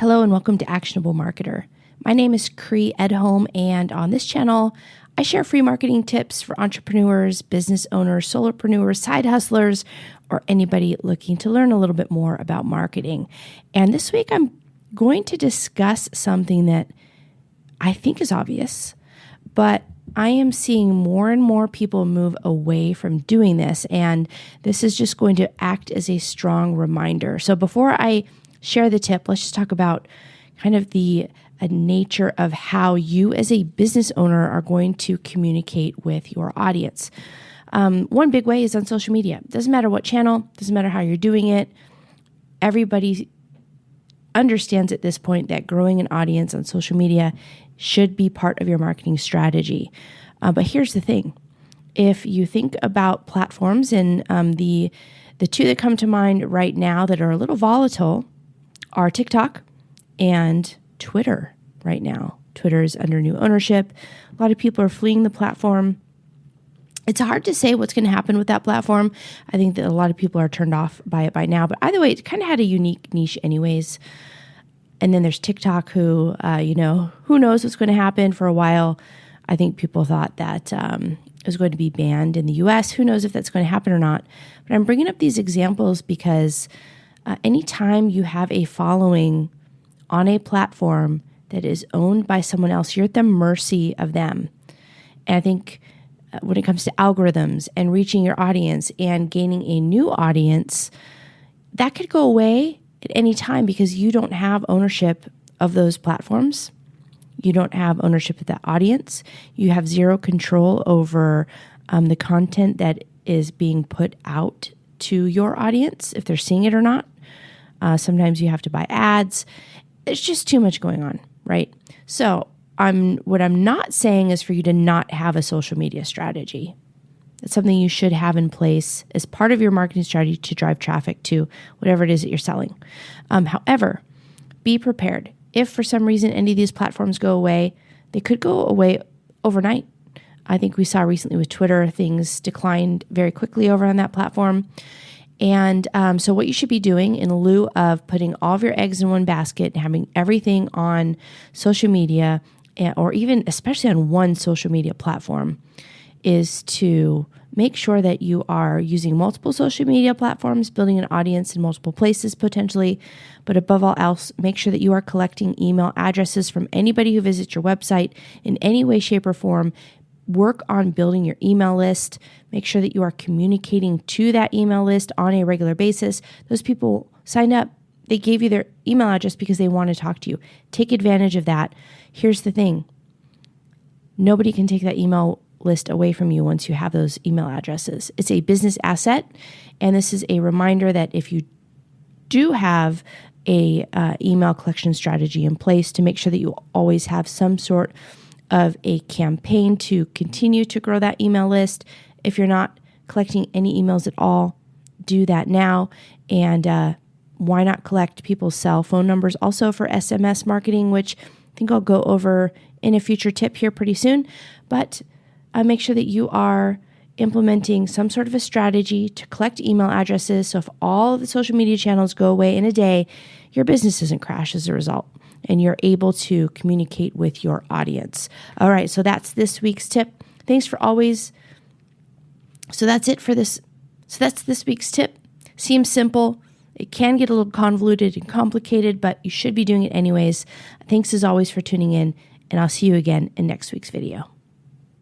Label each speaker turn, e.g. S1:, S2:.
S1: Hello and welcome to Actionable Marketer. My name is Cree Edholm, and on this channel, I share free marketing tips for entrepreneurs, business owners, solopreneurs, side hustlers, or anybody looking to learn a little bit more about marketing. And this week, I'm going to discuss something that I think is obvious, but I am seeing more and more people move away from doing this, and this is just going to act as a strong reminder. So before I share the tip, let's just talk about kind of the nature of how you as a business owner are going to communicate with your audience. One big way is on social media. Doesn't matter what channel, doesn't matter how you're doing it. Everybody understands at this point that growing an audience on social media should be part of your marketing strategy. But here's the thing. If you think about platforms, and the two that come to mind right now that are a little volatile are TikTok and Twitter right now. Twitter is under new ownership. A lot of people are fleeing the platform. It's hard to say what's going to happen with that platform. I think that a lot of people are turned off by it by now. But either way, it kind of had a unique niche anyways. And then there's TikTok who knows what's going to happen. For a while, I think people thought that it was going to be banned in the US. Who knows if that's going to happen or not. But I'm bringing up these examples because anytime you have a following on a platform that is owned by someone else, you're at the mercy of them. And I think when it comes to algorithms and reaching your audience and gaining a new audience, that could go away at any time because you don't have ownership of those platforms. You don't have ownership of that audience. You have zero control over the content that is being put out to your audience, if they're seeing it or not. Sometimes you have to buy ads. There's just too much going on, right? So what I'm not saying is for you to not have a social media strategy. It's something you should have in place as part of your marketing strategy to drive traffic to whatever it is that you're selling. However, be prepared. If for some reason any of these platforms go away, they could go away overnight. I think we saw recently with Twitter, things declined very quickly over on that platform. And so what you should be doing in lieu of putting all of your eggs in one basket and having everything on social media, or even especially on one social media platform, is to make sure that you are using multiple social media platforms, building an audience in multiple places potentially, but above all else, make sure that you are collecting email addresses from anybody who visits your website in any way, shape, or form. Work on building your email list. Make sure that you are communicating to that email list on a regular basis. Those people signed up. They gave you their email address because they want to talk to you. Take advantage of that. Here's the thing. Nobody can take that email list away from you once you have those email addresses. It's a business asset, and this is a reminder that if you do have a email collection strategy in place, to make sure that you always have some sort of a campaign to continue to grow that email list. If you're not collecting any emails at all, do that now. And why not collect people's cell phone numbers also for SMS marketing, which I think I'll go over in a future tip here pretty soon. But make sure that you are implementing some sort of a strategy to collect email addresses. So if all of the social media channels go away in a day, your business doesn't crash as a result, and you're able to communicate with your audience. All right, so that's this week's tip. Thanks for always. So that's it for this. So that's this week's tip. Seems simple. It can get a little convoluted and complicated, but you should be doing it anyways. Thanks as always for tuning in, and I'll see you again in next week's video.